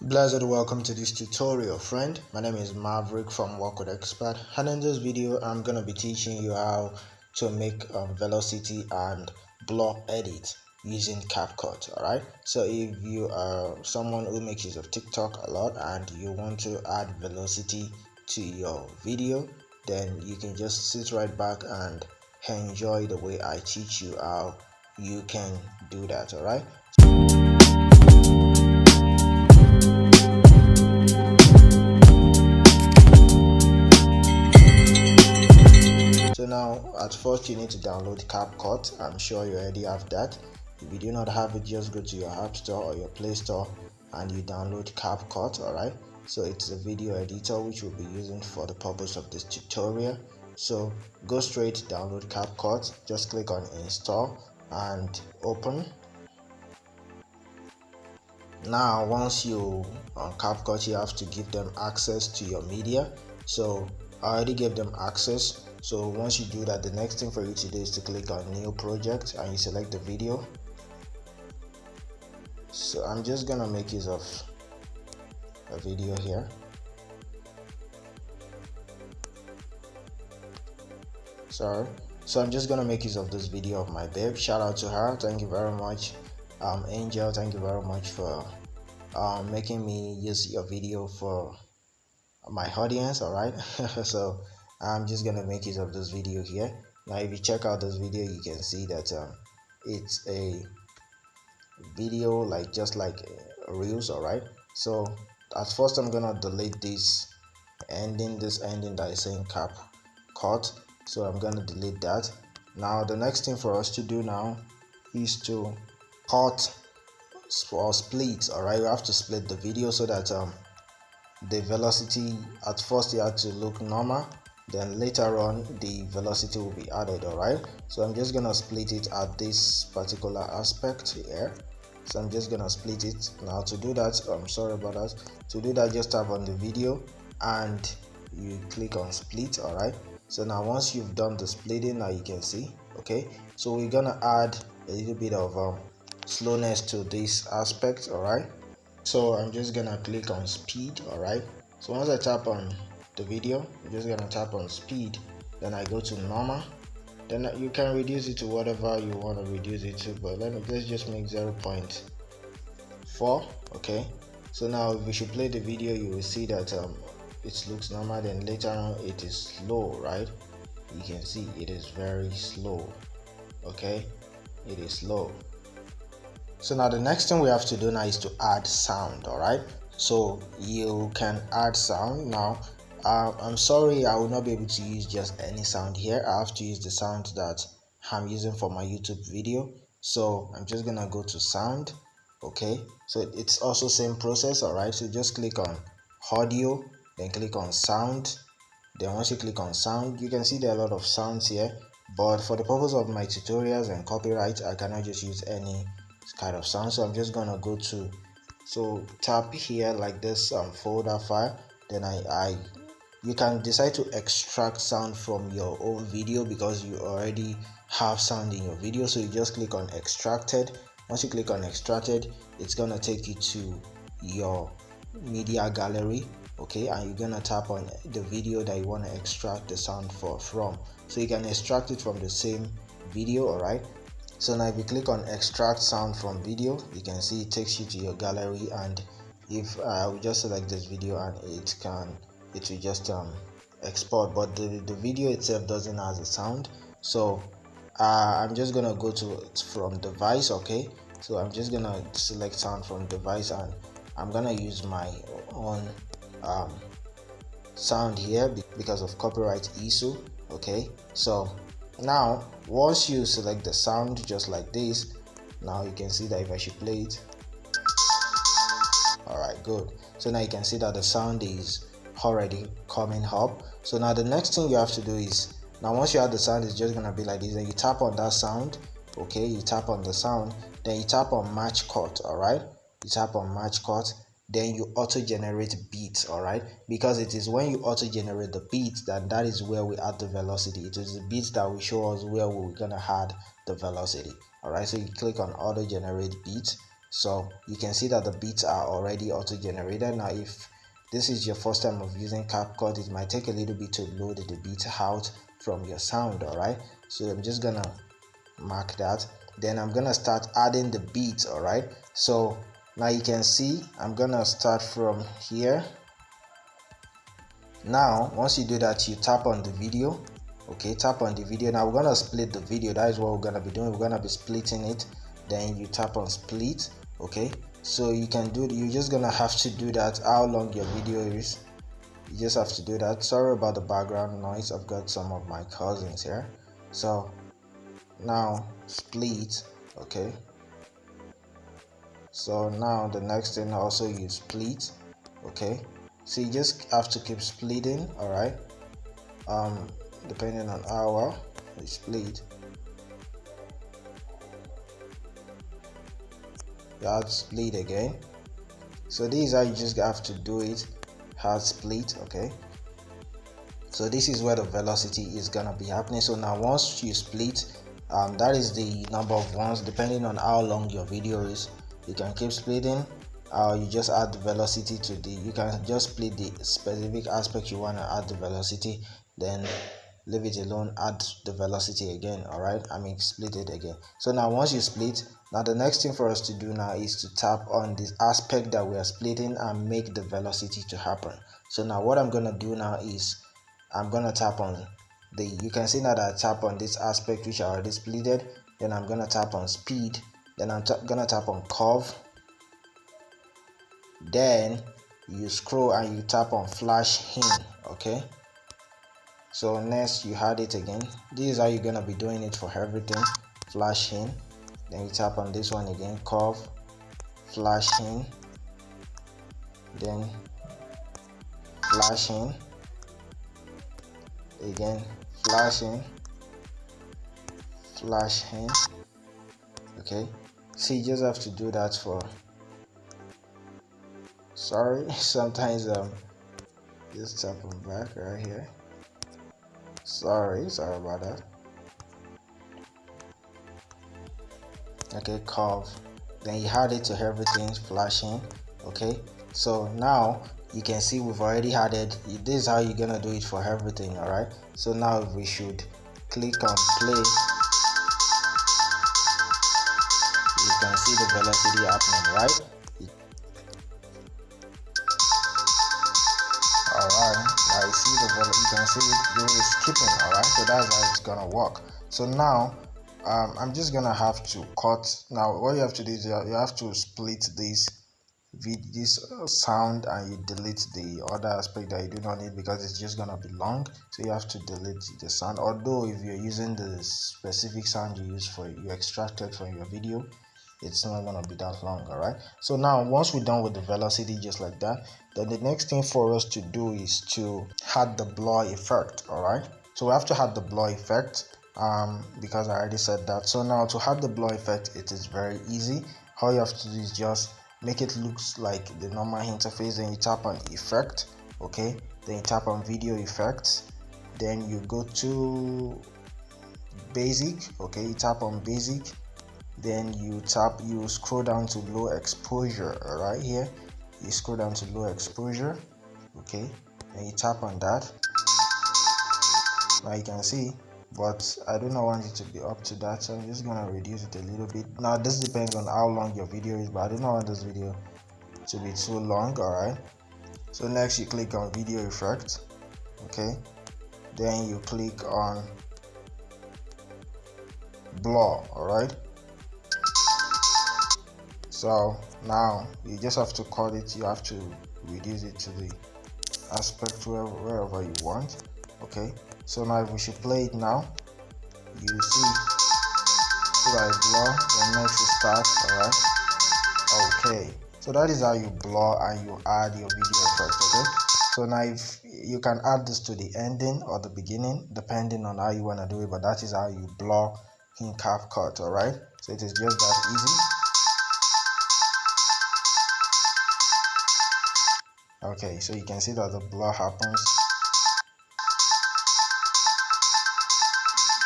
Blessed welcome to this tutorial, friend. My name is Maverick from Work with Expert, and in this video I'm going to be teaching you how to make velocity and blur edit using Capcut. Alright, so if you are someone who makes use of TikTok a lot and you want to add velocity to your video, then you can just sit right back and enjoy the way I teach you how you can do that. Alright. So now at first you need to download Capcut. I'm sure you already have that. If you do not have it, just go to your App Store or your Play Store and you download Capcut. Alright, so it's a video editor which we'll be using for the purpose of this tutorial. So go straight, download Capcut, just click on install and open. Now once you on Capcut, you have to give them access to your media. So I already gave them access. So once you do that, the next thing for you to do is to click on new project and you select the video. So I'm just gonna make use of a video here. So I'm just gonna make use of this video of my babe. Shout out to her. Thank you very much, Angel. Thank you very much for making me use your video for my audience. All right. So I'm just gonna make use of this video here. Now if you check out this video, you can see that it's a video like just like reels. All right, so at first I'm gonna delete this ending that is saying Capcut. So I'm gonna delete that. Now the next thing for us to do now is to cut or split. All right, we have to split the video so that the velocity at first you have to look normal, then later on the velocity will be added. All right, so I'm just gonna split it at this particular aspect here. So I'm just gonna split it. Now to do that, I'm sorry about that, to do that just tap on the video and you click on split. All right, so now once you've done the splitting, now you can see, okay, so we're gonna add a little bit of slowness to this aspect. All right, so I'm just gonna click on speed. All right, so once I tap on the video, I'm just gonna tap on speed, then I go to normal, then you can reduce it to whatever you want to reduce it to, but let's just make 0.4. okay, so now if we should play the video, you will see that it looks normal, then later on it is slow, right? You can see it is very slow. Okay, it is slow. So now the next thing we have to do now is to add sound. All right, so you can add sound. Now I'm sorry, I will not be able to use just any sound here. I have to use the sound that I'm using for my YouTube video. So I'm just gonna go to sound. Okay, so it's also same process. All right, so just click on audio, then click on sound. Then once you click on sound, you can see there are a lot of sounds here, but for the purpose of my tutorials and copyright, I cannot just use any kind of sound. So I'm just gonna go to, so tap here like this folder file, then you can decide to extract sound from your own video because you already have sound in your video. So you just click on extracted. Once you click on extracted, it's gonna take you to your media gallery. Okay, and you're gonna tap on the video that you want to extract the sound from, so you can extract it from the same video. All right, so now if you click on extract sound from video, you can see it takes you to your gallery, and if I will just select this video and it will just export, but the video itself doesn't have a sound. So I'm just gonna go to from device. Okay, so I'm just gonna select sound from device and I'm gonna use my own sound here because of copyright issue. Okay, so now once you select the sound just like this, now you can see that if I should play it, all right, good. So now you can see that the sound is already coming up. So now the next thing you have to do is, now once you have the sound, it's just gonna be like this, then you tap on that sound. Okay, you tap on the sound, then you tap on match cut. All right, you tap on match cut, then you auto generate beats. All right, because it is when you auto generate the beats that is where we add the velocity. It is the beats that will show us where we're gonna add the velocity. All right, so you click on auto generate beats, So you can see that the beats are already auto generated. Now if this is your first time of using Capcut, it might take a little bit to load the beat out from your sound. Alright, so I'm just gonna mark that. Then I'm gonna start adding the beats. Alright, so now you can see I'm gonna start from here. Now once you do that, you tap on the video. Okay, tap on the video. Now we're gonna split the video. That is what we're gonna be doing. We're gonna be splitting it. Then you tap on split. Okay, so you can do, you're just gonna have to do that how long your video is. You just have to do that. Sorry about the background noise, I've got some of my cousins here. So now split. Okay, so now the next thing also you split. Okay, so you just have to keep splitting. All right, depending on how you split, you have to split again. So this is how you just have to do it, hard split. Okay, so this is where the velocity is gonna be happening. So now once you split, that is the number of ones depending on how long your video is. You can keep splitting, you just add the velocity to the, you can just split the specific aspect you want to add the velocity, then leave it alone, add the velocity again. All right, I mean split it again. So now once you split, now the next thing for us to do now is to tap on this aspect that we are splitting and make the velocity to happen. So now what I'm gonna do now is I'm gonna tap on the, you can see now that I tap on this aspect which I already splitted. Then I'm gonna tap on speed. Then I'm gonna tap on curve. Then you scroll and you tap on flash in. Okay, so next you add it again. This is how you're gonna be doing it for everything. Flash in, then you tap on this one again, curve, flash in, then flash in again, flash in, flash in. Okay, so you just have to do that for, sorry, sometimes just tap on back right here. Sorry about that. Okay, curve, then you add it to everything, flashing. Okay, so now you can see we've already added, this is how you're gonna do it for everything. All right, so now we should click on play. You can see the velocity happening, right? Alright, now you see you can see it is skipping. Alright, so that's how it's gonna work. So now I'm just gonna have to cut. Now what you have to do is you have to split this sound and you delete the other aspect that you do not need because it's just gonna be long. So you have to delete the sound, although if you're using the specific sound you use for you extracted from your video, it's not gonna be that long. All right, so now once we're done with the velocity just like that, then the next thing for us to do is to add the blur effect. All right, so we have to add the blur effect because I already said that. So now to add the blur effect, it is very easy. All you have to do is just make it look like the normal interface. Then you tap on effect. Okay, then you tap on video effects, then you go to basic. Okay, you tap on basic, then you scroll down to low exposure. All right, here you scroll down to low exposure. Okay, and you tap on that. Now you can see, but I do not want it to be up to that, so I'm just gonna reduce it a little bit. Now this depends on how long your video is, but I do not want this video to be too long. All right, so next you click on video effect. Okay, then you click on blur. All right, so now you just have to cut it, you have to reduce it to the aspect wherever you want. Okay, so now we should play it now. You see, so I blur, then next you start. All right, okay, so that is how you blur and you add your video effect. Okay, so now if you can add this to the ending or the beginning depending on how you want to do it, but that is how you blur in Capcut. All right, so it is just that easy. Okay, so you can see that the blur happens,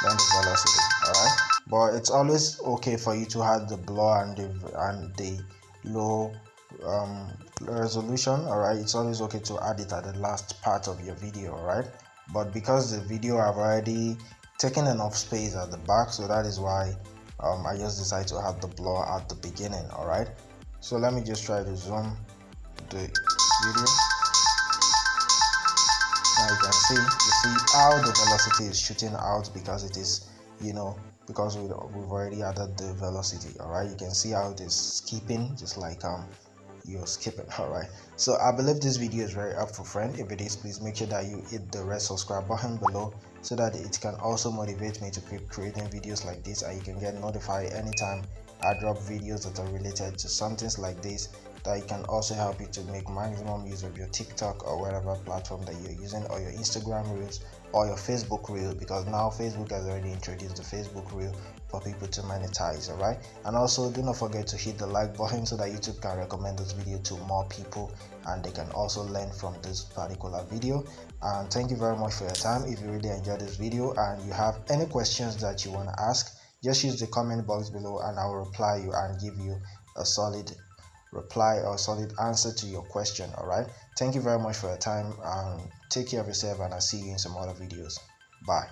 then the velocity. All right, but it's always okay for you to add the blur and the low resolution, all right, it's always okay to add it at the last part of your video, all right. But because the video I've already taken enough space at the back, so that is why I just decided to add the blur at the beginning, all right. So let me just try to zoom the video. Now you can see how the velocity is shooting out, because it is, because we've already added the velocity, all right. You can see how it is skipping, just like you're skipping. All right, so I believe this video is very helpful, friend. If it is, please make sure that you hit the red subscribe button below, so that it can also motivate me to keep creating videos like this, and you can get notified anytime I drop videos that are related to something like this, that it can also help you to make maximum use of your TikTok or whatever platform that you're using, or your Instagram reels, or your Facebook reel, because now Facebook has already introduced the Facebook reel for people to monetize. All right, and also do not forget to hit the like button, so that YouTube can recommend this video to more people, and they can also learn from this particular video. And thank you very much for your time. If you really enjoyed this video and you have any questions that you want to ask, just use the comment box below, and I will reply you and give you a solid reply or solid answer to your question. All right, thank you very much for your time, and take care of yourself, and I'll see you in some other videos. Bye.